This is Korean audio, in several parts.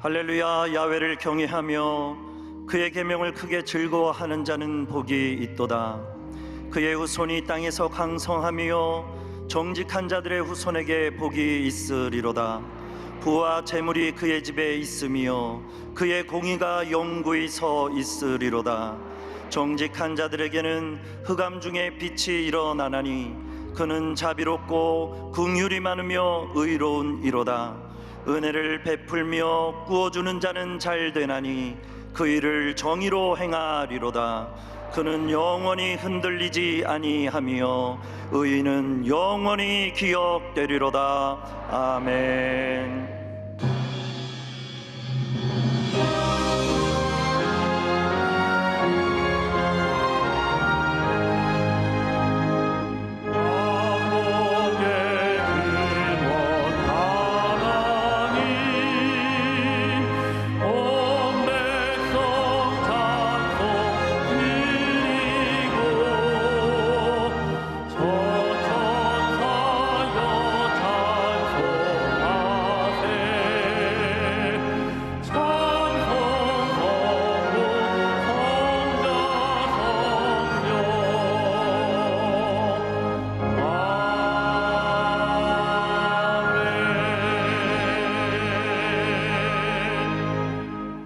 할렐루야. 야훼를 경외하며 그의 계명을 크게 즐거워하는 자는 복이 있도다. 그의 후손이 땅에서 강성하며 정직한 자들의 후손에게 복이 있으리로다. 부와 재물이 그의 집에 있으며 그의 공의가 영구히 서 있으리로다. 정직한 자들에게는 흑암 중에 빛이 일어나나니 그는 자비롭고 긍휼이 많으며 의로운 이로다. 은혜를 베풀며 구워주는 자는 잘 되나니 그 일을 정의로 행하리로다. 그는 영원히 흔들리지 아니하며 의인은 영원히 기억되리로다. 아멘.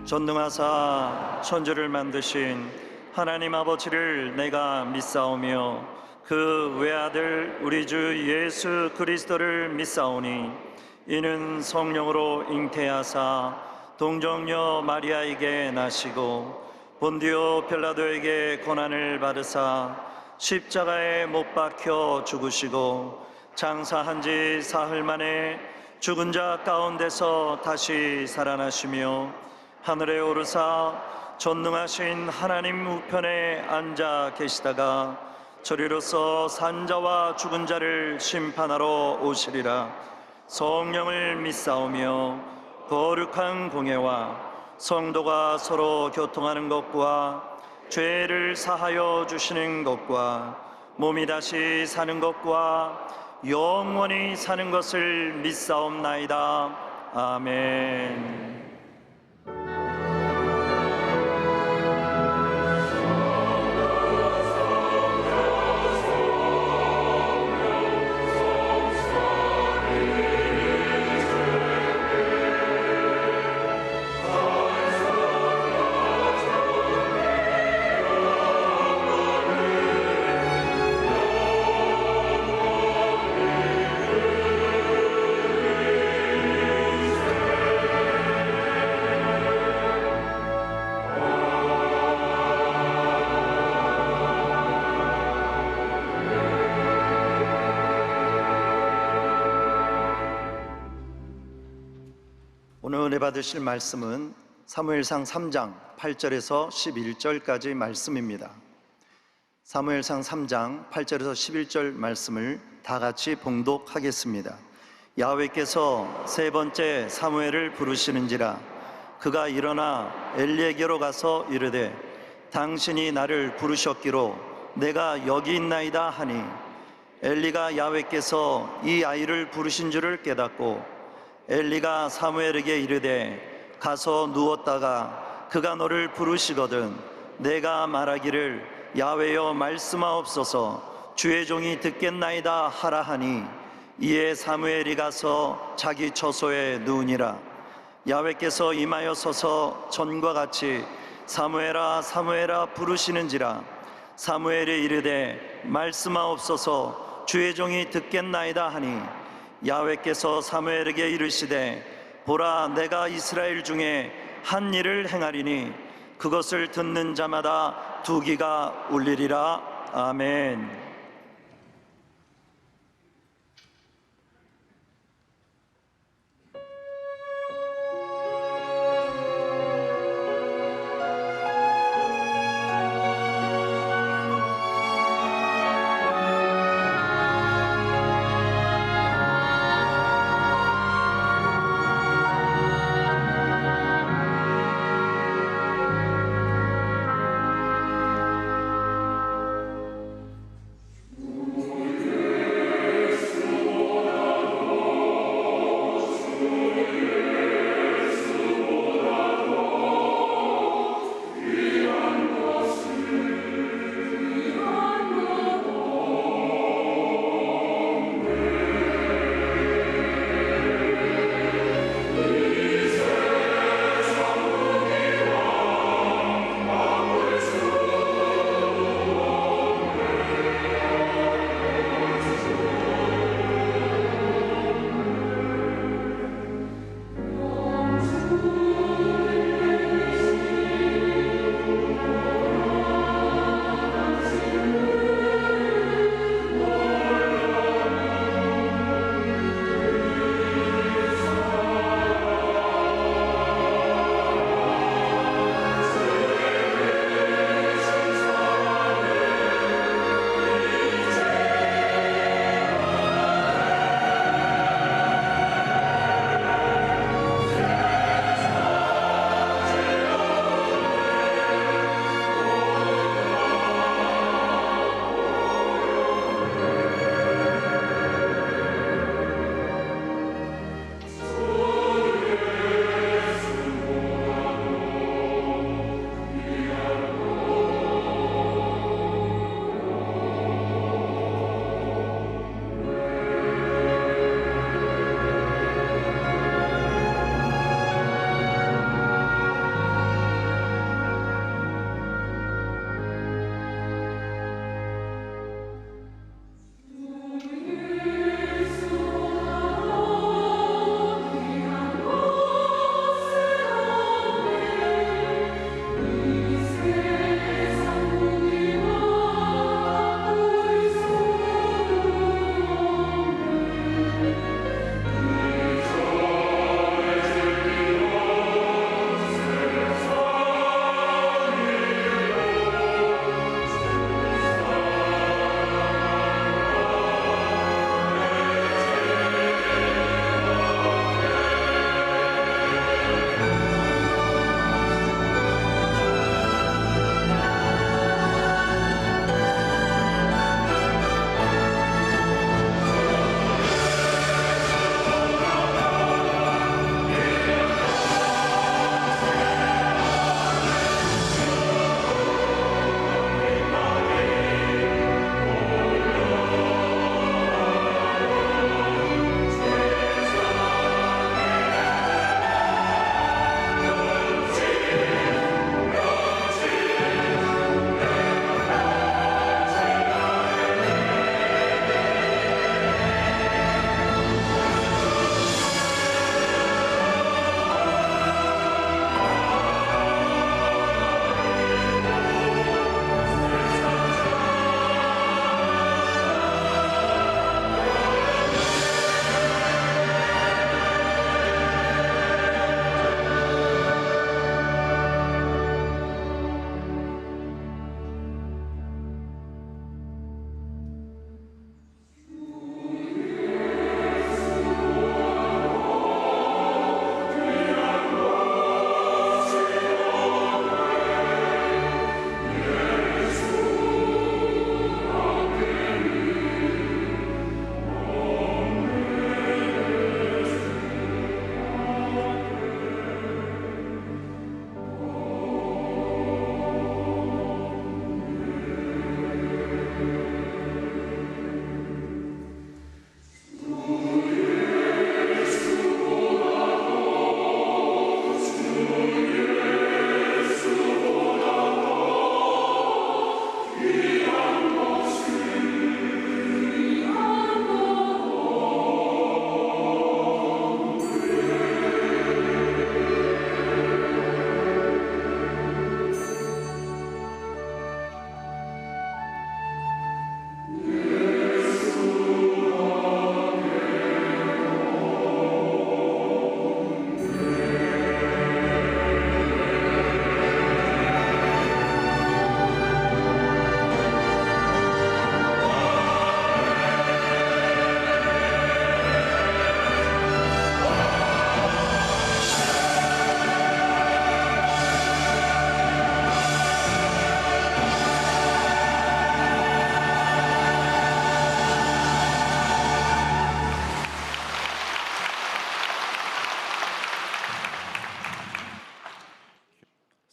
전능하사 천지를 만드신 하나님 아버지를 내가 믿사오며 그 외아들 우리 주 예수 그리스도를 믿사오니 이는 성령으로 잉태하사 동정녀 마리아에게 나시고 본디오 빌라도에게 고난을 받으사 십자가에 못 박혀 죽으시고 장사한 지 사흘 만에 죽은 자 가운데서 다시 살아나시며 하늘에 오르사 전능하신 하나님 우편에 앉아 계시다가 저리로서 산자와 죽은 자를 심판하러 오시리라. 성령을 믿사오며 거룩한 공예와 성도가 서로 교통하는 것과 죄를 사하여 주시는 것과 몸이 다시 사는 것과 영원히 사는 것을 믿사옵나이다. 아멘. 오늘 은혜 받으실 말씀은 사무엘상 3장 8절에서 11절까지 말씀입니다. 사무엘상 3장 8절에서 11절 말씀을 다 같이 봉독하겠습니다. 야훼께서 세 번째 사무엘을 부르시는지라 그가 일어나 엘리에게로 가서 이르되 당신이 나를 부르셨기로 내가 여기 있나이다 하니 엘리가 야훼께서 이 아이를 부르신 줄을 깨닫고 엘리가 사무엘에게 이르되 가서 누웠다가 그가 너를 부르시거든 내가 말하기를 야훼여 말씀하옵소서 주의 종이 듣겠나이다 하라 하니 이에 사무엘이 가서 자기 처소에 누우니라. 야훼께서 임하여 서서 전과 같이 사무엘아 사무엘아 부르시는지라. 사무엘이 이르되 말씀하옵소서 주의 종이 듣겠나이다 하니 야훼께서 사무엘에게 이르시되 보라 내가 이스라엘 중에 한 일을 행하리니 그것을 듣는 자마다 두기가 울리리라. 아멘.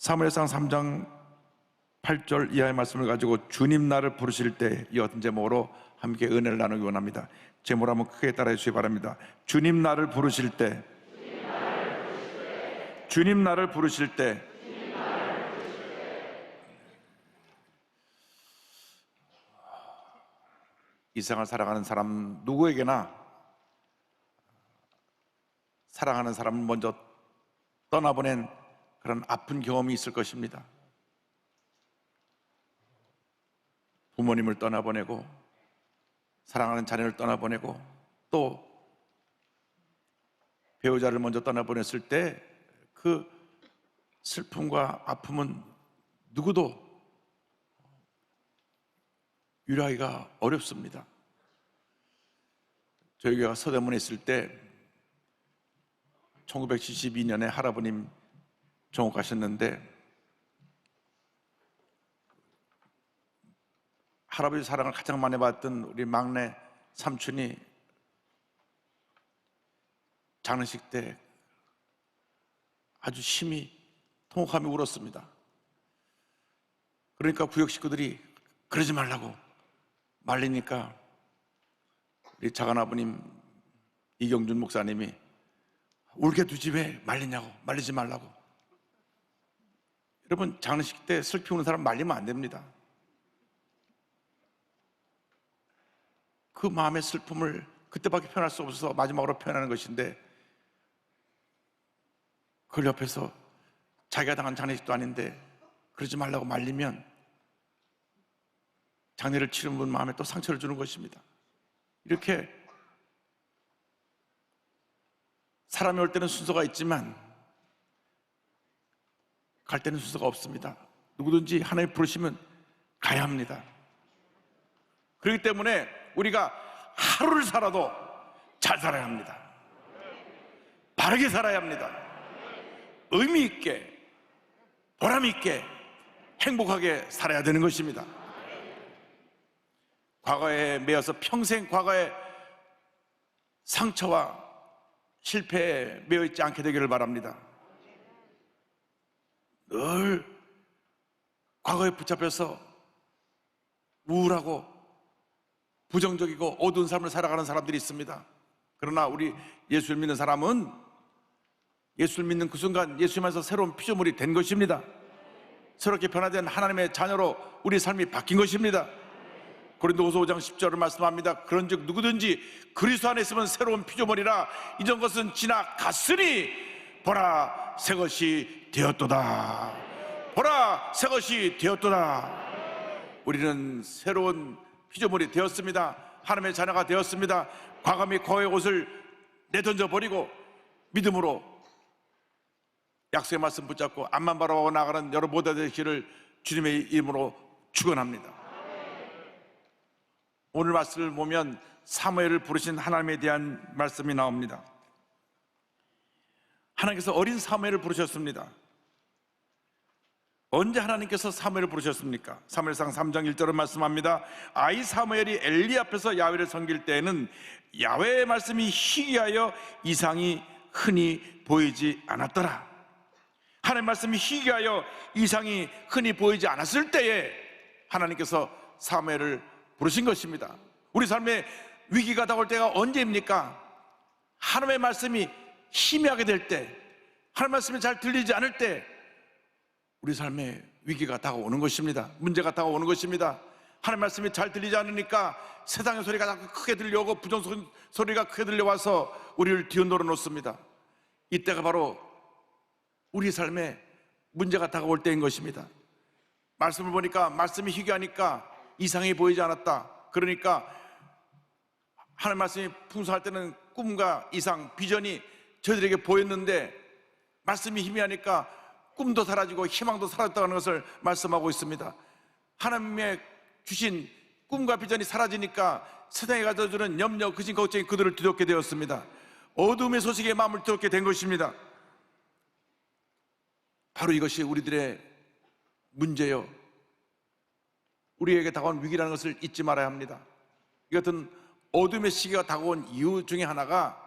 사무엘상 3장 8절 이하의 말씀을 가지고 주님 나를 부르실 때 이 같은 제목으로 함께 은혜를 나누기 원합니다. 제목을 한번 크게 따라해 주시기 바랍니다. 주님 나를 부르실 때, 주님 나를 부르실 때, 이 세상을 살아가는 사람 누구에게나 사랑하는 사람을 먼저 떠나보낸 그런 아픈 경험이 있을 것입니다. 부모님을 떠나보내고 사랑하는 자녀를 떠나보내고 또 배우자를 먼저 떠나보냈을 때 그 슬픔과 아픔은 누구도 유라이가 어렵습니다. 저희 교회가 서대문에 있을 때 1972년에 할아버님 종옥하셨는데 할아버지 사랑을 가장 많이 받던 우리 막내 삼촌이 장례식 때 아주 심히 통곡하며 울었습니다. 그러니까 구역 식구들이 그러지 말라고 말리니까 우리 작은아버님 이경준 목사님이 울게 두지 왜 말리냐고, 말리지 말라고. 여러분, 장례식 때 슬피 우는 사람 말리면 안 됩니다. 그 마음의 슬픔을 그때밖에 표현할 수 없어서 마지막으로 표현하는 것인데 그걸 옆에서 자기가 당한 장례식도 아닌데 그러지 말라고 말리면 장례를 치른 분 마음에 또 상처를 주는 것입니다. 이렇게 사람이 올 때는 순서가 있지만 갈 때는 순서가 없습니다. 누구든지 하나님 부르시면 가야 합니다. 그렇기 때문에 우리가 하루를 살아도 잘 살아야 합니다. 바르게 살아야 합니다. 의미 있게, 보람 있게, 행복하게 살아야 되는 것입니다. 과거에 매여서 평생 과거의 상처와 실패에 매여 있지 않게 되기를 바랍니다. 늘 과거에 붙잡혀서 우울하고 부정적이고 어두운 삶을 살아가는 사람들이 있습니다. 그러나 우리 예수를 믿는 사람은 예수를 믿는 그 순간 예수님에서 새로운 피조물이 된 것입니다. 새롭게 변화된 하나님의 자녀로 우리 삶이 바뀐 것입니다. 고린도후서 5장 10절을 말씀합니다. 그런즉 누구든지 그리스도 안에 있으면 새로운 피조물이라 이전 것은 지나갔으니 보라 새 것이 되었도다. 보라 새 것이 되었도다. 우리는 새로운 피조물이 되었습니다. 하나님의 자녀가 되었습니다. 과거 및 과거의 옷을 내던져 버리고 믿음으로 약속의 말씀 붙잡고 앞만 바라보고 나가는 여러분 모두 되시기를 주님의 이름으로 축원합니다. 오늘 말씀을 보면 사무엘을 부르신 하나님에 대한 말씀이 나옵니다. 하나님께서 어린 사무엘을 부르셨습니다. 언제 하나님께서 사무엘을 부르셨습니까? 사무엘상 3장 1절은 말씀합니다. 아이 사무엘이 엘리 앞에서 야훼를 섬길 때에는 야훼의 말씀이 희귀하여 이상이 흔히 보이지 않았더라. 하나님의 말씀이 희귀하여 이상이 흔히 보이지 않았을 때에 하나님께서 사무엘을 부르신 것입니다. 우리 삶에 위기가 다가올 때가 언제입니까? 하나님의 말씀이 희미하게 될 때, 하나님의 말씀이 잘 들리지 않을 때 우리 삶에 위기가 다가오는 것입니다. 문제가 다가오는 것입니다. 하나님의 말씀이 잘 들리지 않으니까 세상의 소리가 자꾸 크게 들려오고 부정 소리가 크게 들려와서 우리를 뒤흔들어 놓습니다. 이때가 바로 우리 삶에 문제가 다가올 때인 것입니다. 말씀을 보니까 말씀이 희귀하니까 이상이 보이지 않았다. 그러니까 하나님 말씀이 풍성할 때는 꿈과 이상, 비전이 저희들에게 보였는데 말씀이 희미하니까 꿈도 사라지고 희망도 사라졌다는 것을 말씀하고 있습니다. 하나님의 주신 꿈과 비전이 사라지니까 세상에 가져주는 염려, 근심, 걱정이 그들을 뒤덮게 되었습니다. 어둠의 소식에 마음을 뒤덮게 된 것입니다. 바로 이것이 우리들의 문제요, 우리에게 다가온 위기라는 것을 잊지 말아야 합니다. 이 같은 어둠의 시기가 다가온 이유 중에 하나가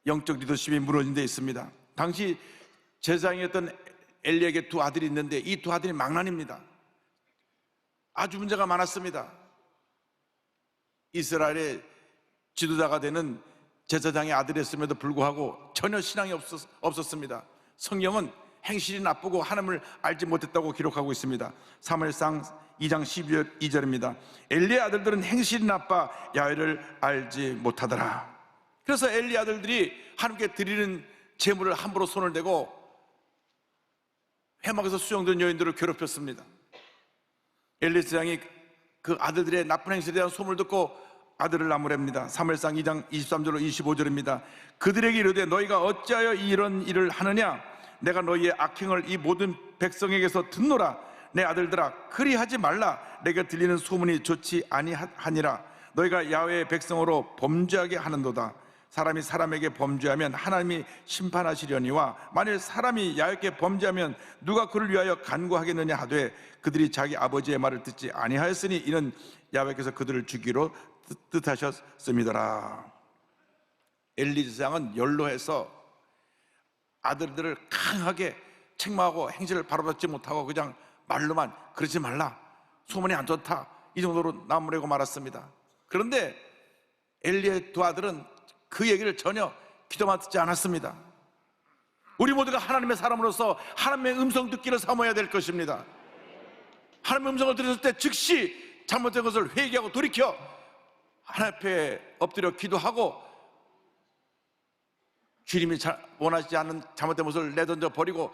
영적 리더십이 무너진 데 있습니다. 당시 제사장이었던 엘리에게 두 아들이 있는데 이 두 아들이 망난입니다. 아주 문제가 많았습니다. 이스라엘의 지도자가 되는 제사장의 아들이었음에도 불구하고 전혀 신앙이 없었습니다. 성경은 행실이 나쁘고 하나님을 알지 못했다고 기록하고 있습니다. 사무엘상 2장 12절입니다. 엘리의 아들들은 행실이 나빠 야훼를 알지 못하더라. 그래서 엘리 아들들이 하나님께 드리는 제물을 함부로 손을 대고 회막에서 수용된 여인들을 괴롭혔습니다. 엘리 제사장이 그 아들들의 나쁜 행실에 대한 소문을 듣고 아들을 나무랍니다. 사무엘상 2장 23절로 25절입니다. 그들에게 이르되 너희가 어찌하여 이런 일을 하느냐? 내가 너희의 악행을 이 모든 백성에게서 듣노라. 내 아들들아 그리하지 말라. 내가 들리는 소문이 좋지 아니하니라. 너희가 야훼의 백성으로 범죄하게 하는도다. 사람이 사람에게 범죄하면 하나님이 심판하시려니와 만일 사람이 야훼께 범죄하면 누가 그를 위하여 간구하겠느냐 하되 그들이 자기 아버지의 말을 듣지 아니하였으니 이는 야훼께서 그들을 죽이로 뜻하셨음이더라. 엘리 제사장은 연로해서 아들들을 강하게 책망하고 행실을 바로잡지 못하고 그냥 말로만 그러지 말라, 소문이 안 좋다, 이 정도로 나무래고 말았습니다. 그런데 엘리의 두 아들은 그 얘기를 전혀 귀담아 듣지 않았습니다. 우리 모두가 하나님의 사람으로서 하나님의 음성 듣기를 사모해야 될 것입니다. 하나님의 음성을 들었을 때 즉시 잘못된 것을 회개하고 돌이켜 하나님 앞에 엎드려 기도하고 주님이 원하지 않는 잘못된 것을 내던져 버리고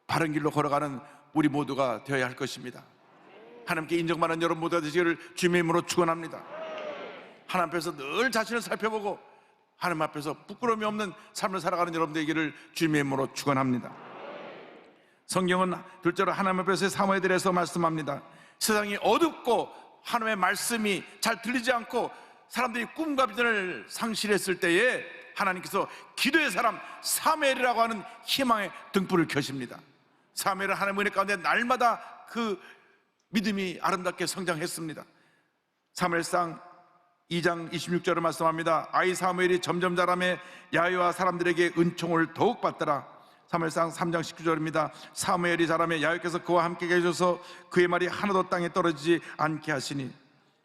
바른 길로 걸어가는 우리 모두가 되어야 할 것입니다. 하나님께 인정받는 여러분 모두가 되시기를 주님의 이름으로 축원합니다. 하나님 앞에서 늘 자신을 살펴보고 하나님 앞에서 부끄러움이 없는 삶을 살아가는 여러분 되기를 주님의 이름으로 축원합니다. 성경은 둘째로 하나님 앞에서의 사모에 대해서 말씀합니다. 세상이 어둡고 하나님의 말씀이 잘 들리지 않고 사람들이 꿈과 비전을 상실했을 때에 하나님께서 기도의 사람 사무엘이라고 하는 희망의 등불을 켜십니다. 사무엘은 하나님의 은혜 가운데 날마다 그 믿음이 아름답게 성장했습니다. 사무엘상 2장 26절을 말씀합니다. 아이 사무엘이 점점 자라매 야훼와 사람들에게 은총을 더욱 받더라. 사무엘상 3장 19절입니다. 사무엘이 자라매 야훼께서 그와 함께 계셔서 그의 말이 하나도 땅에 떨어지지 않게 하시니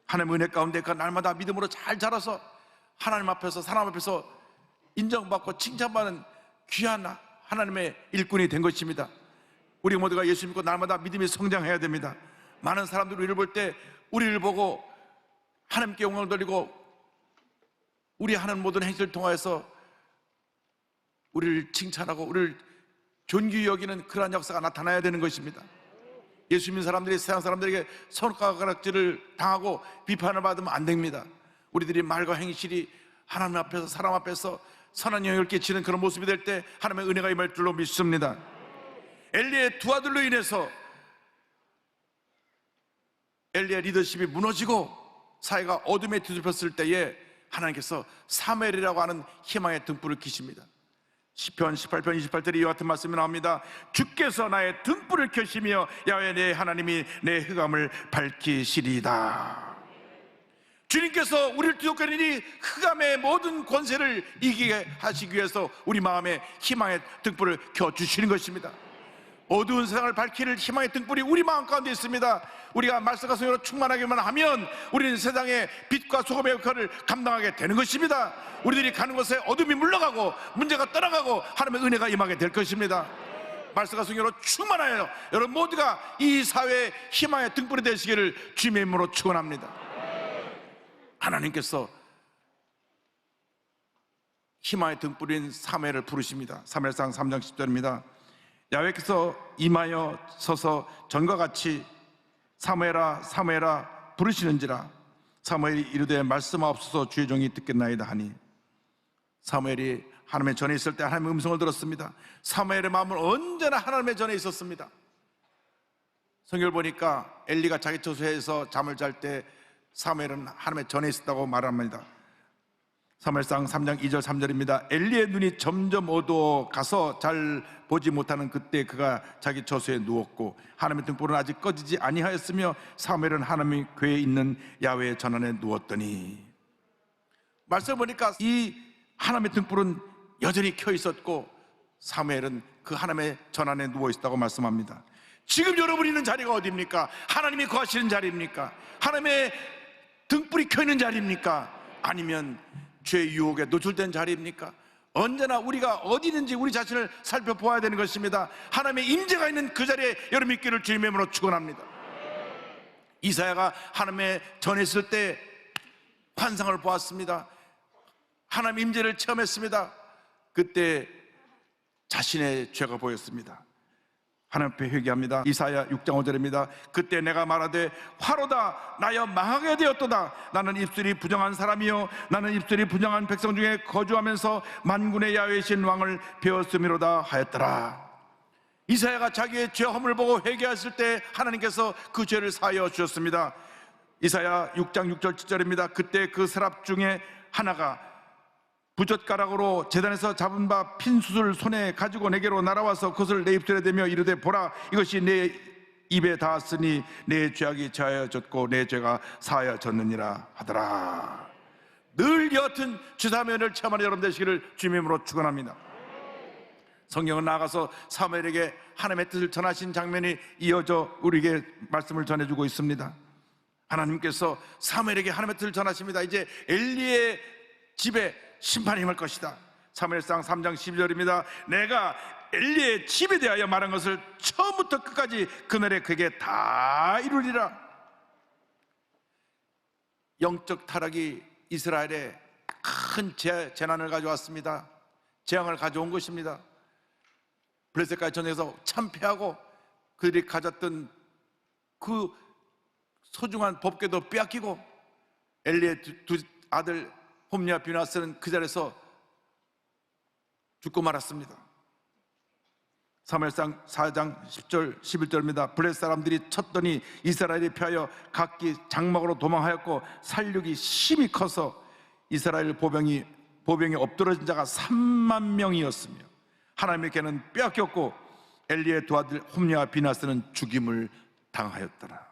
하나님의 은혜 가운데 그 날마다 믿음으로 잘 자라서 하나님 앞에서 사람 앞에서 인정받고 칭찬받는 귀한 하나님의 일꾼이 된 것입니다. 우리 모두가 예수 믿고 날마다 믿음이 성장해야 됩니다. 많은 사람들이 우리를 볼 때 우리를 보고 하나님께 영광을 돌리고 우리 하는 모든 행실을 통하여서 우리를 칭찬하고 우리를 존귀히 여기는 그러한 역사가 나타나야 되는 것입니다. 예수 믿는 사람들이 세상 사람들에게 손가락질을 당하고 비판을 받으면 안 됩니다. 우리들이 말과 행실이 하나님 앞에서 사람 앞에서 선한 영향을 끼치는 그런 모습이 될 때 하나님의 은혜가 임할 줄로 믿습니다. 엘리의 두 아들로 인해서 엘리의 리더십이 무너지고 사회가 어둠에 뒤덮였을 때에 하나님께서 사무엘이라고 하는 희망의 등불을 켜십니다. 시편 18편 28절에 이와 같은 말씀이 나옵니다. 주께서 나의 등불을 켜시며 야훼 내 하나님이 내 흑암을 밝히시리이다. 주님께서 우리를 두렵게니 흑암의 모든 권세를 이기게 하시기 위해서 우리 마음에 희망의 등불을 켜주시는 것입니다. 어두운 세상을 밝힐 희망의 등불이 우리 마음 가운데 있습니다. 우리가 말씀과 성령으로 충만하기만 하면 우리는 세상의 빛과 소금의 역할을 감당하게 되는 것입니다. 우리들이 가는 곳에 어둠이 물러가고 문제가 떠나가고 하나님의 은혜가 임하게 될 것입니다. 말씀과 성령으로 충만하여 여러분 모두가 이 사회의 희망의 등불이 되시기를 주님의 이름으로 축원합니다. 하나님께서 희망의 등불인 사무엘을 부르십니다. 사무엘상 3장 10절입니다. 야훼께서 임하여 서서 전과 같이 사무엘아 사무엘아 부르시는지라. 사무엘이 이르되 말씀하옵소서 주의 종이 듣겠나이다 하니 사무엘이 하나님의 전에 있을 때 하나님의 음성을 들었습니다. 사무엘의 마음은 언제나 하나님의 전에 있었습니다. 성경을 보니까 엘리가 자기 처소에서 잠을 잘 때 사무엘은 하나님의 전에 있었다고 말합니다. 사무엘상 3장 2절 3절입니다. 엘리의 눈이 점점 어두워 가서 잘 보지 못하는 그때 그가 자기 처소에 누웠고 하나님의 등불은 아직 꺼지지 아니하였으며 사무엘은 하나님의 궤에 있는 야훼의 전안에 누웠더니, 말씀을 보니까 이 하나님의 등불은 여전히 켜 있었고 사무엘은 그 하나님의 전안에 누워 있다고 말씀합니다. 지금 여러분이 있는 자리가 어디입니까? 하나님이 거하시는 자리입니까? 하나님의 등불이 켜 있는 자리입니까? 아니면 죄의 유혹에 노출된 자리입니까? 언제나 우리가 어디 있는지 우리 자신을 살펴보아야 되는 것입니다. 하나님의 임재가 있는 그 자리에 여러분 있기를 주님의 이름으로 축원합니다. 이사야가 하나님의 전에 있을 때 환상을 보았습니다. 하나님 임재를 체험했습니다. 그때 자신의 죄가 보였습니다. 하나님 앞에 회개합니다. 이사야 6장 5절입니다. 그때 내가 말하되 화로다 나여 망하게 되었도다. 나는 입술이 부정한 사람이요 나는 입술이 부정한 백성 중에 거주하면서 만군의 야훼신 왕을 배웠음이로다 하였더라. 이사야가 자기의 죄 허물을 보고 회개했을 때 하나님께서 그 죄를 사하여 주셨습니다. 이사야 6장 6절 7절입니다. 그때 그 서랍 중에 하나가 부젓가락으로 제단에서 잡은 바 핀 숯을 손에 가지고 내게로 날아와서 그것을 내 입술에 대며 이르되 보라 이것이 내 입에 닿았으니 내 죄악이 제하여졌고 내 죄가 사하여졌느니라 하더라. 늘 여하튼 주사면을 체험하는 여러분 되시기를 주님의 이름으로 축원합니다. 성경은 나아가서 사무엘에게 하나님의 뜻을 전하신 장면이 이어져 우리에게 말씀을 전해주고 있습니다. 하나님께서 사무엘에게 하나님의 뜻을 전하십니다. 이제 엘리의 집에 심판이 임할 것이다. 사무엘상 3장 12절입니다. 내가 엘리의 집에 대하여 말한 것을 처음부터 끝까지 그날에 그에게 다 이루리라. 영적 타락이 이스라엘에 큰 재난을 가져왔습니다. 재앙을 가져온 것입니다. 블레셋과의 전쟁에서 참패하고 그들이 가졌던 그 소중한 법궤도 빼앗기고 엘리의 두 아들 홈리와 비나스는 그 자리에서 죽고 말았습니다. 사무엘상 4장 10절 11절입니다. 블레셋 사람들이 쳤더니 이스라엘이 피하여 각기 장막으로 도망하였고 살육이 심히 커서 이스라엘 보병이 엎드러진 자가 3만 명이었으며 하나님께는 빼앗겼고 엘리의 두 아들 홈리와 비나스는 죽임을 당하였더라.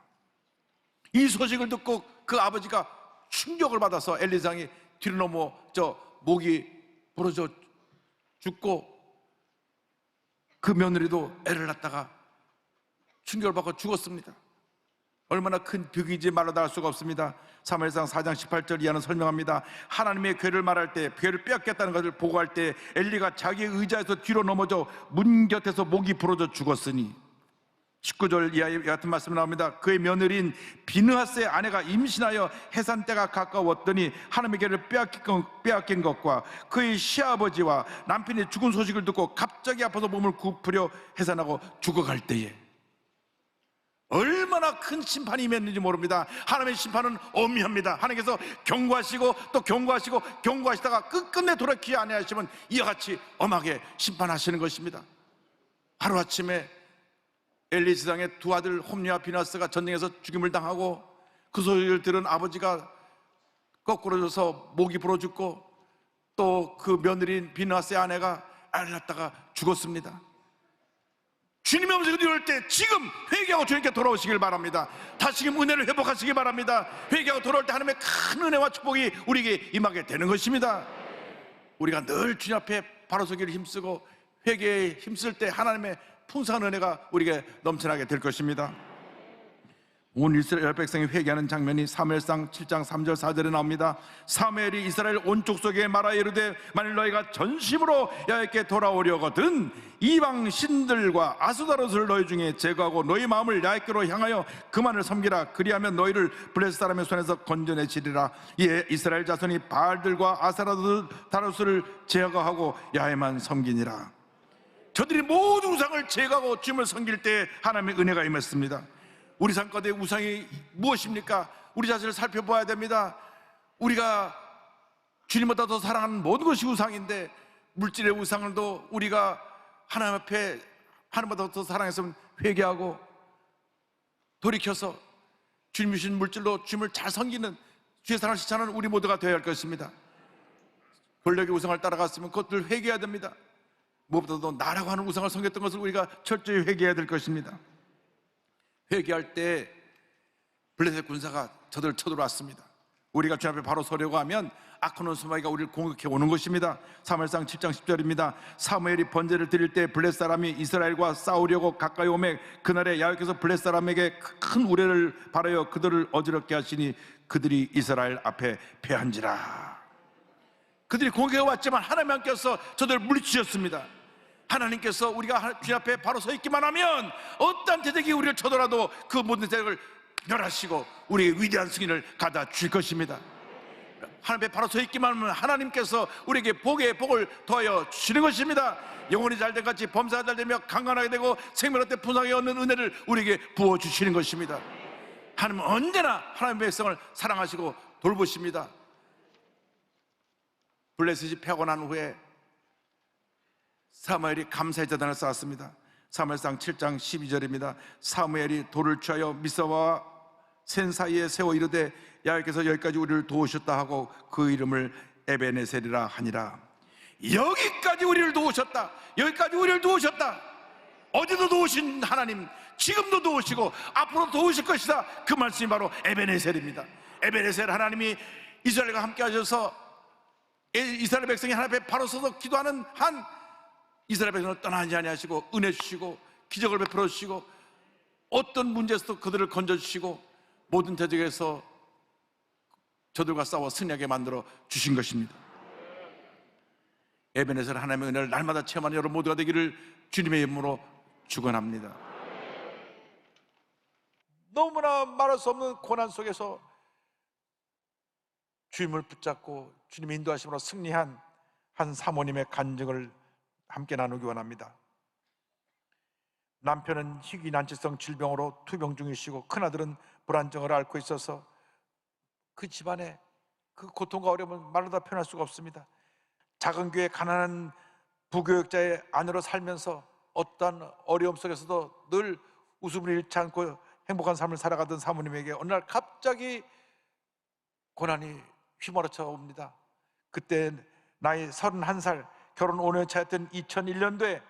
이 소식을 듣고 그 아버지가 충격을 받아서 엘리상이 뒤로 넘어 목이 부러져 죽고 그 며느리도 애를 낳다가 충격을 받고 죽었습니다. 얼마나 큰 벽인지 말로 다 할 수가 없습니다. 사무엘상 4장 18절 이하는 설명합니다. 하나님의 괴를 말할 때 괴를 빼앗겼다는 것을 보고할 때 엘리가 자기의 의자에서 뒤로 넘어져 문 곁에서 목이 부러져 죽었으니 19절 이하의 같은 말씀이 나옵니다. 그의 며느리인 비느하스의 아내가 임신하여 해산 때가 가까웠더니 하나님의 괴를 빼앗긴 것과 그의 시아버지와 남편이 죽은 소식을 듣고 갑자기 아파서 몸을 굽으려 해산하고 죽어갈 때에 얼마나 큰 심판이 임했는지 모릅니다. 하나님의 심판은 엄미합니다. 하나님께서 경고하시고 또 경고하시고 경고하시다가 끝끝내 돌이키지 아니하시면 이와 같이 엄하게 심판하시는 것입니다. 하루아침에 엘리 지상의 두 아들 홈리와 비나스가 전쟁에서 죽임을 당하고 그 소리를 들은 아버지가 거꾸로져서 목이 부러 죽고 또 그 며느리인 비나스의 아내가 애를 낳다가 죽었습니다. 주님의 음성이 들려올 때 지금 회개하고 주님께 돌아오시길 바랍니다. 다시금 은혜를 회복하시기 바랍니다. 회개하고 돌아올 때 하나님의 큰 은혜와 축복이 우리에게 임하게 되는 것입니다. 우리가 늘 주님 앞에 바로 서기를 힘쓰고 회개에 힘쓸 때 하나님의 풍성한 은혜가 우리에게 넘쳐나게 될 것입니다. 온 이스라엘 백성이 회개하는 장면이 사무엘상 7장 3절 4절에 나옵니다. 사무엘이 이스라엘 온 족속에 말하여 이르되 만일 너희가 전심으로 야훼께 돌아오려거든 이방 신들과 아스다롯을 너희 중에 제거하고 너희 마음을 야훼께로 향하여 그만을 섬기라. 그리하면 너희를 블레셋 사람의 손에서 건져내시리라. 이에 이스라엘 자손이 바알들과 아스다롯을 제거하고 야훼만 섬기니라. 저들이 모든 우상을 제거하고 주님을 섬길 때 하나님의 은혜가 임했습니다. 우리 삶 가운데 우상이 무엇입니까? 우리 자신을 살펴봐야 됩니다. 우리가 주님보다 더 사랑하는 모든 것이 우상인데 물질의 우상을도 우리가 하나님 앞에 하나님보다 더 사랑해서 회개하고 돌이켜서 주님 주신 물질로 주님을 잘 섬기는 주의 사랑을 실천하는 우리 모두가 되어야 할 것입니다. 권력의 우상을 따라갔으면 그것들 회개해야 됩니다. 무엇보다도 나라고 하는 우상을 섬겼던 것을 우리가 철저히 회개해야 될 것입니다. 회개할 때 블레셋 군사가 저들을 쳐들어왔습니다. 우리가 주 앞에 바로 서려고 하면 악한 원수마귀가 우리를 공격해 오는 것입니다. 사무엘상 7장 10절입니다. 사무엘이 번제를 드릴 때 블레 사람이 이스라엘과 싸우려고 가까이 오매 그날에 야훼께서 블레 사람에게 큰 우레를 발하여 그들을 어지럽게 하시니 그들이 이스라엘 앞에 패한지라. 그들이 공격해 왔지만 하나님께서 저들을 물리치셨습니다. 하나님께서 우리가 주님 앞에 바로 서 있기만 하면 어떠한 대적이 우리를 쳐더라도 그 모든 대적을 멸하시고 우리의 위대한 승리를 가다 줄 것입니다. 하나님 앞에 바로 서 있기만 하면 하나님께서 우리에게 복에 복을 더하여 주시는 것입니다. 영혼이 잘된 같이 범사가 잘되며 강건하게 되고 생명의 때 풍성하게 얻는 은혜를 우리에게 부어주시는 것입니다. 하나님은 언제나 하나님의 백성을 사랑하시고 돌보십니다. 블레셋이 패하고 난 후에 사무엘이 감사의 제단을 쌓았습니다. 사무엘상 7장 12절입니다. 사무엘이 돌을 취하여 미사와 센 사이에 세워 이르되 야훼께서 여기까지 우리를 도우셨다 하고 그 이름을 에베네셀이라 하니라. 여기까지 우리를 도우셨다, 여기까지 우리를 도우셨다. 어제도 도우신 하나님 지금도 도우시고 앞으로 도우실 것이다. 그 말씀이 바로 에베네셀입니다. 에베네셀, 하나님이 이스라엘과 함께 하셔서 이스라엘 백성이 하나님 앞에 바로 서서 기도하는 한 이스라엘 백성을 떠나지 아니하시고 은혜 주시고 기적을 베풀어 주시고 어떤 문제에서도 그들을 건져주시고 모든 대적에서 저들과 싸워 승리하게 만들어 주신 것입니다. 에베네셀, 하나님의 은혜를 날마다 체험하는 여러분 모두가 되기를 주님의 이름으로 축원합니다. 너무나 말할 수 없는 고난 속에서 주님을 붙잡고 주님의 인도하심으로 승리한 한 사모님의 간증을 함께 나누기 원합니다. 남편은 희귀난치성 질병으로 투병 중이시고 큰아들은 불안정을 앓고 있어서 그 집안에 그 고통과 어려움을 말로 다 표현할 수가 없습니다. 작은 교회 가난한 부교역자의 아내로 살면서 어떠한 어려움 속에서도 늘 웃음을 잃지 않고 행복한 삶을 살아가던 사모님에게 어느 날 갑자기 고난이 휘몰아쳐 옵니다. 그때 나이 31살, 결혼 5년 차였던 2001년도에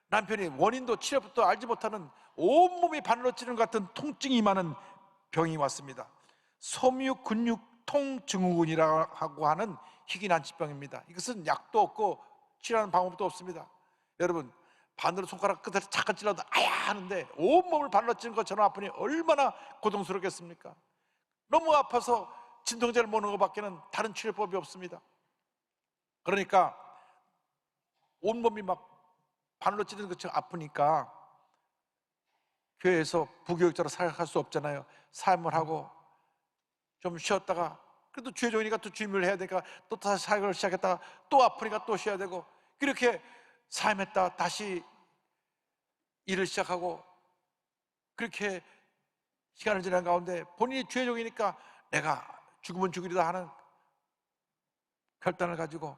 남편이 원인도 치료부터 알지 못하는 온몸이 바늘로 찌르는 것 같은 통증이 임하는 병이 왔습니다. 섬유근육통증후군이라고 하는 희귀난치병입니다. 이것은 약도 없고 치료하는 방법도 없습니다. 여러분, 바늘로 손가락 끝에 잠깐 찔러도 아야 하는데 온몸을 바늘로 찌르는 것처럼 아프니 얼마나 고통스럽겠습니까? 너무 아파서 진통제를 먹는 것밖에는 다른 치료법이 없습니다. 그러니까 온몸이 막 바늘로 찌르는 것처럼 아프니까 교회에서 부교육자로 사역할 수 없잖아요. 사임을 하고 좀 쉬었다가 그래도 주의종이니까 또 주임을 해야 되니까 또 다시 사역을 시작했다가 또 아프니까 또 쉬어야 되고 그렇게 사임했다 다시 일을 시작하고 그렇게 시간을 지난 가운데 본인이 주의종이니까 내가 죽으면 죽으리다 하는 결단을 가지고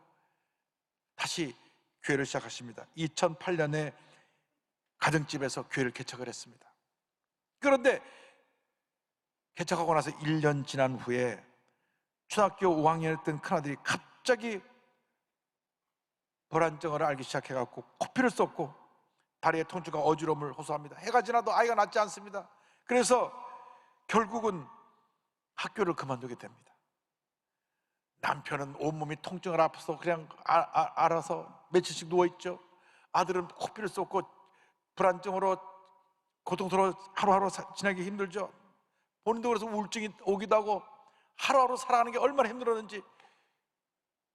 다시 교회를 시작하십니다. 2008년에 가정집에서 교회를 개척을 했습니다. 그런데 개척하고 나서 1년 지난 후에 초등학교 5학년이었던 큰아들이 갑자기 불안증을 앓기 시작해갖고 코피를 쏟고 다리의 통증과 어지러움을 호소합니다. 해가 지나도 아이가 낫지 않습니다. 그래서 결국은 학교를 그만두게 됩니다. 남편은 온몸이 통증을 아파서 그냥 알아서 며칠씩 누워있죠. 아들은 코피를 쏟고 불안증으로 고통스러워 하루하루 지나기 힘들죠. 본인도 그래서 우울증이 오기도 하고 하루하루 살아가는 게 얼마나 힘들었는지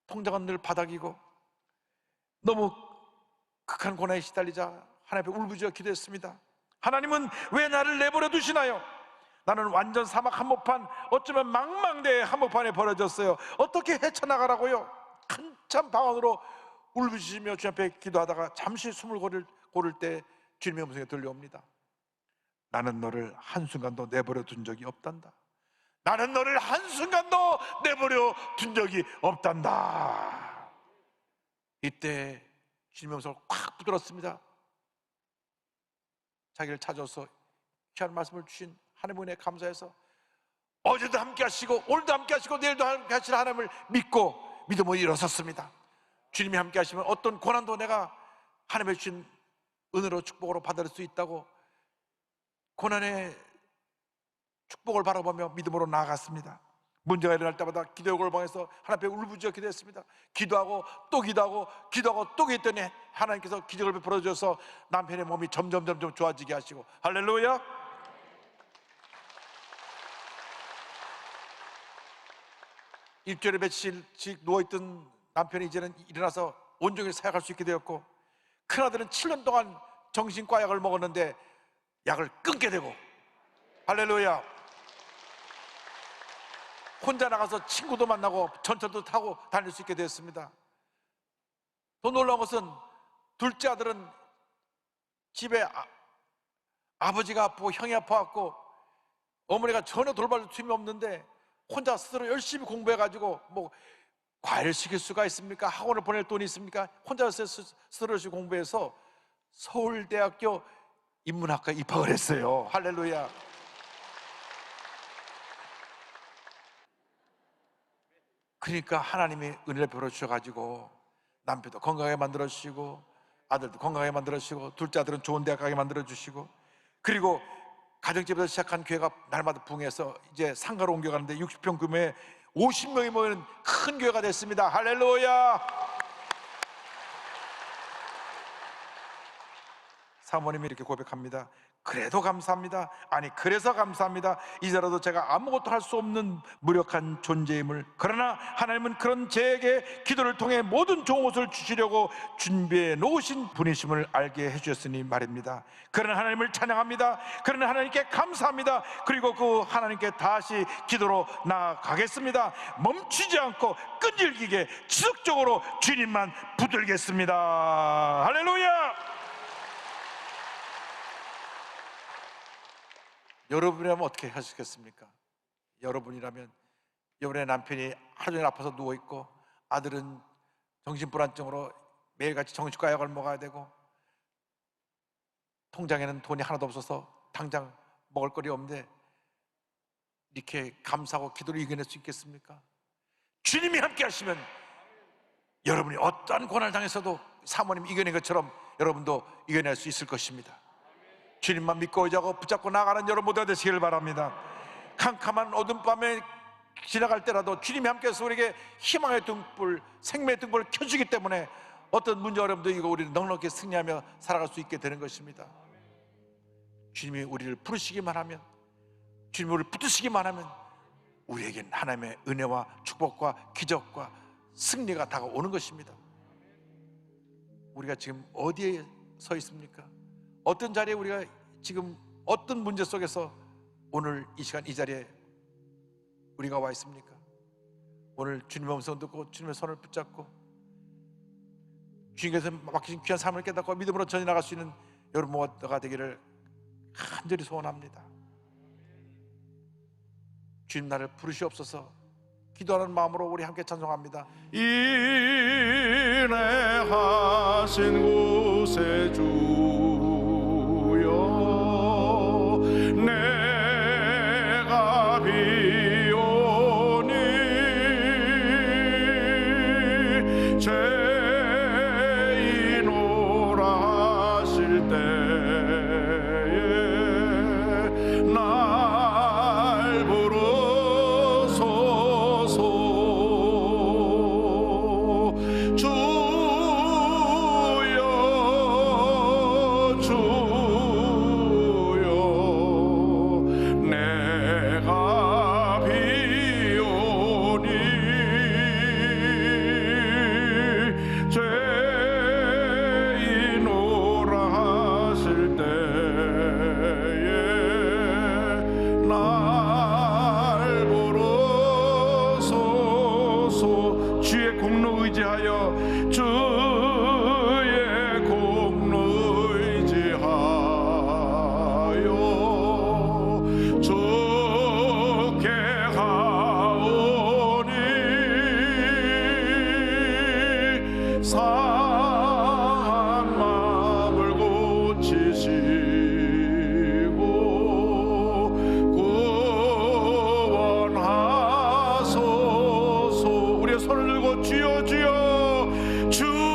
통장은 늘 바닥이고 너무 극한 고난에 시달리자 하나님 앞에 울부짖어 기도했습니다. 하나님은 왜 나를 내버려 두시나요? 나는 완전 사막 한복판, 어쩌면 망망대해 한복판에 버려졌어요. 어떻게 헤쳐나가라고요? 한참 방언으로 울부짖으며 주님 앞에 기도하다가 잠시 숨을 고를 때 주님의 음성이 들려옵니다. 나는 너를 한순간도 내버려 둔 적이 없단다. 나는 너를 한순간도 내버려 둔 적이 없단다. 이때 주님의 음성을 꽉 붙들었습니다. 자기를 찾아서 귀한 말씀을 주신 하나님의 은혜에 감사해서 어제도 함께 하시고 오늘도 함께 하시고 내일도 함께 하실 하나님을 믿고 믿음으로 일어섰습니다. 주님이 함께 하시면 어떤 고난도 내가 하나님의 주신 은혜로 축복으로 받을 수 있다고 고난의 축복을 바라보며 믿음으로 나아갔습니다. 문제가 일어날 때마다 기도의 골방에서 하나님 앞에 울부짖어 기도했습니다. 기도하고 또 기도하고 기도하고 또 기도했더니 하나님께서 기적을 베풀어 주셔서 남편의 몸이 점점 좋아지게 하시고, 할렐루야. 일주일에 며칠씩 누워있던 남편이 이제는 일어나서 온종일 사역할 수 있게 되었고, 큰아들은 7년 동안 정신과 약을 먹었는데 약을 끊게 되고, 할렐루야. 혼자 나가서 친구도 만나고 전철도 타고 다닐 수 있게 되었습니다. 더 놀라운 것은 둘째 아들은 집에 아버지가 아프고 형이 아파갖고 어머니가 전혀 돌봐줄 틈이 없는데 혼자 스스로 열심히 공부해가지고, 뭐 과외를 시킬 수가 있습니까? 학원을 보낼 돈이 있습니까? 혼자 스스로 열심히 공부해서 서울대학교 인문학과에 입학을 했어요. 할렐루야. 그러니까 하나님이 은혜를 베풀어 주셔가지고 남편도 건강하게 만들어 주시고, 아들도 건강하게 만들어 주시고, 둘째 아들은 좋은 대학 가게 만들어 주시고, 그리고 가정집에서 시작한 교회가 날마다 부흥해서 이제 상가로 옮겨가는데 60평 규모의 50명이 모이는 큰 교회가 됐습니다. 할렐루야. 사모님이 이렇게 고백합니다. 그래도 감사합니다. 아니 그래서 감사합니다. 이제라도 제가 아무것도 할 수 없는 무력한 존재임을, 그러나 하나님은 그런 제게 기도를 통해 모든 좋은 것을 주시려고 준비해 놓으신 분이심을 알게 해주셨으니 말입니다. 그러나 하나님을 찬양합니다. 그러나 하나님께 감사합니다. 그리고 그 하나님께 다시 기도로 나아가겠습니다. 멈추지 않고 끈질기게 지속적으로 주님만 붙들겠습니다. 할렐루야. 여러분이라면 어떻게 하시겠습니까? 여러분이라면 여러분의 남편이 하루 종일 아파서 누워있고, 아들은 정신불안증으로 매일같이 정신과 약을 먹어야 되고, 통장에는 돈이 하나도 없어서 당장 먹을 거리 없는데 이렇게 감사하고 기도를 이겨낼 수 있겠습니까? 주님이 함께 하시면 여러분이 어떠한 고난을 당해서도 사모님 이겨낸 것처럼 여러분도 이겨낼 수 있을 것입니다. 주님만 믿고 의지하고 붙잡고 나가는 여러분 모두가 되시길 바랍니다. 캄캄한 어둠 밤에 지나갈 때라도 주님이 함께해서 우리에게 희망의 등불, 생명의 등불을 켜주기 때문에 어떤 문제 어려움도 이거 우리는 넉넉히 승리하며 살아갈 수 있게 되는 것입니다. 주님이 우리를 부르시기만 하면, 주님이 우리를 붙드시기만 하면 우리에겐 하나님의 은혜와 축복과 기적과 승리가 다가오는 것입니다. 우리가 지금 어디에 서 있습니까? 어떤 자리에 우리가 지금 어떤 문제 속에서 오늘 이 시간 이 자리에 우리가 와 있습니까? 오늘 주님의 음성 듣고 주님의 손을 붙잡고 주님께서 맡기신 귀한 삶을 깨닫고 믿음으로 전해 나갈 수 있는 여러분 모두가 되기를 간절히 소원합니다. 주님 나를 부르시옵소서. 기도하는 마음으로 우리 함께 찬송합니다. 인내하신 곳에 주여 내가 비오니 죄인오라 하실 때에 날 부르소서. 주의 공로 의지하여 주의 공로 의지하여 좋게 하오니 상한 마음을 고치시고 구원하소서. 우리의 손을 들고 주여 주여 주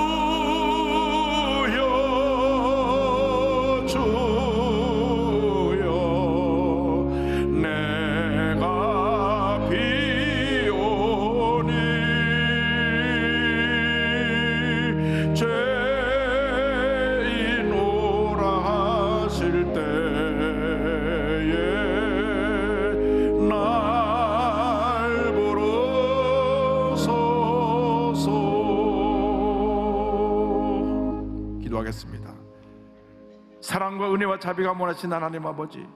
기도하겠습니다. 사랑과 은혜와 자비가 원하신 하나님 아버지,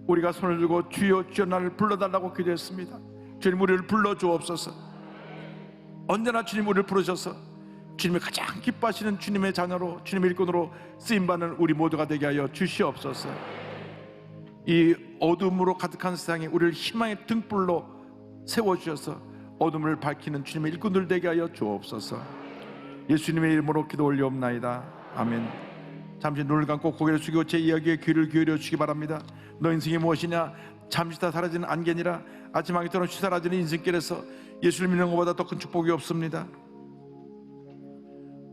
우리가 손을 들고 주여 주여 나를 불러달라고 기도했습니다. 주님, 우리를 불러주옵소서. 언제나 주님 우리를 부르셔서 주님이 가장 기뻐하시는 주님의 자녀로, 주님의 일꾼으로 쓰임받는 우리 모두가 되게 하여 주시옵소서. 이 어둠으로 가득한 세상에 우리를 희망의 등불로 세워주셔서 어둠을 밝히는 주님의 일꾼들 되게 하여 주옵소서. 예수님의 이름으로 기도 올리옵나이다. 아멘. 잠시 눈을 감고 고개를 숙이고 제 이야기에 귀를 기울여 주시기 바랍니다. 너 인생이 무엇이냐? 잠시 다 사라지는 안개니라. 아침 안개처럼 쉬사라지는 인생길에서 예수를 믿는 것보다 더 큰 축복이 없습니다.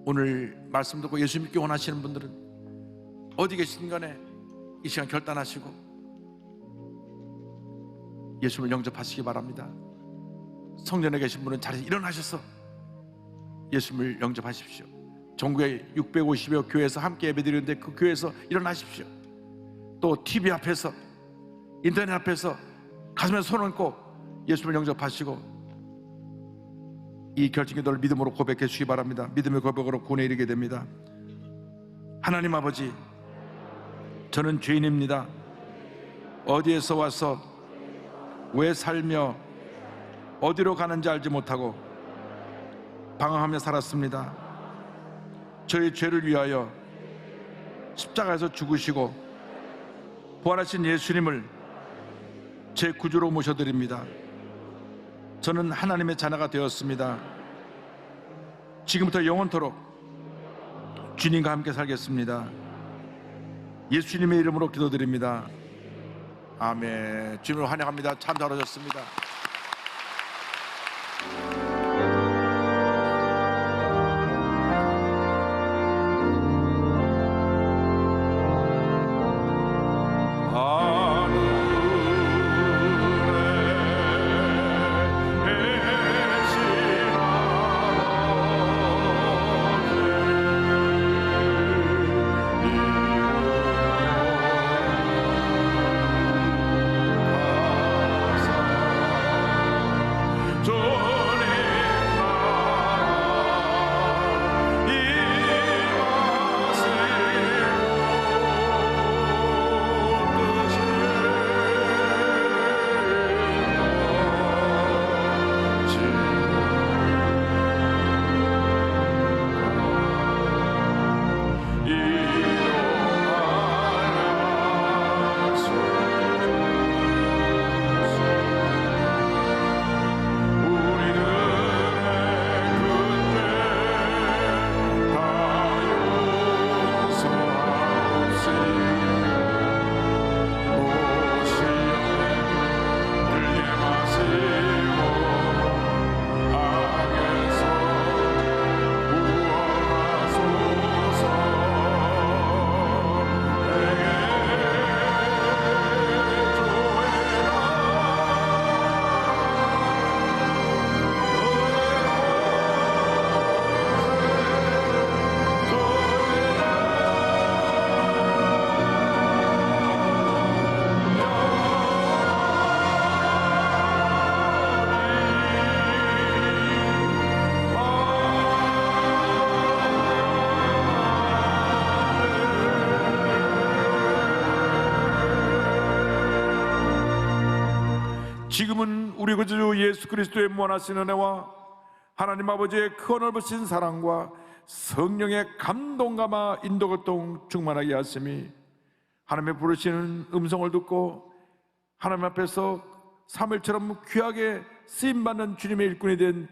오늘 말씀 듣고 예수 믿기 원하시는 분들은 어디 계시든 간에 이 시간 결단하시고 예수를 영접하시기 바랍니다. 성전에 계신 분은 자리에서 일어나셔서 예수를 영접하십시오. 전국에 650여 교회에서 함께 예배드리는데 그 교회에서 일어나십시오. 또 TV 앞에서, 인터넷 앞에서 가슴에 손 얹고 예수를 영접하시고 이 결정기도를 믿음으로 고백해 주시기 바랍니다. 믿음의 고백으로 구원에 이르게 됩니다. 하나님 아버지, 저는 죄인입니다. 어디에서 와서 왜 살며 어디로 가는지 알지 못하고 방황하며 살았습니다. 저의 죄를 위하여 십자가에서 죽으시고 부활하신 예수님을 제 구주로 모셔드립니다. 저는 하나님의 자녀가 되었습니다. 지금부터 영원토록 주님과 함께 살겠습니다. 예수님의 이름으로 기도드립니다. 아멘. 주님을 환영합니다. 참 잘하셨습니다. 지금은 우리 구주 예수 그리스도의 무한하신 은혜와 하나님 아버지의 크고 넓으신 사랑과 성령의 감동감화 인도교통 충만하게 하심이 하나님의 부르시는 음성을 듣고 하나님 앞에서 사무엘처럼 귀하게 쓰임받는 주님의 일꾼이 된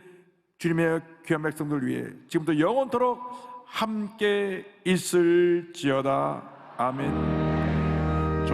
주님의 귀한 백성들 위해 지금부터 영원토록 함께 있을지어다. 아멘.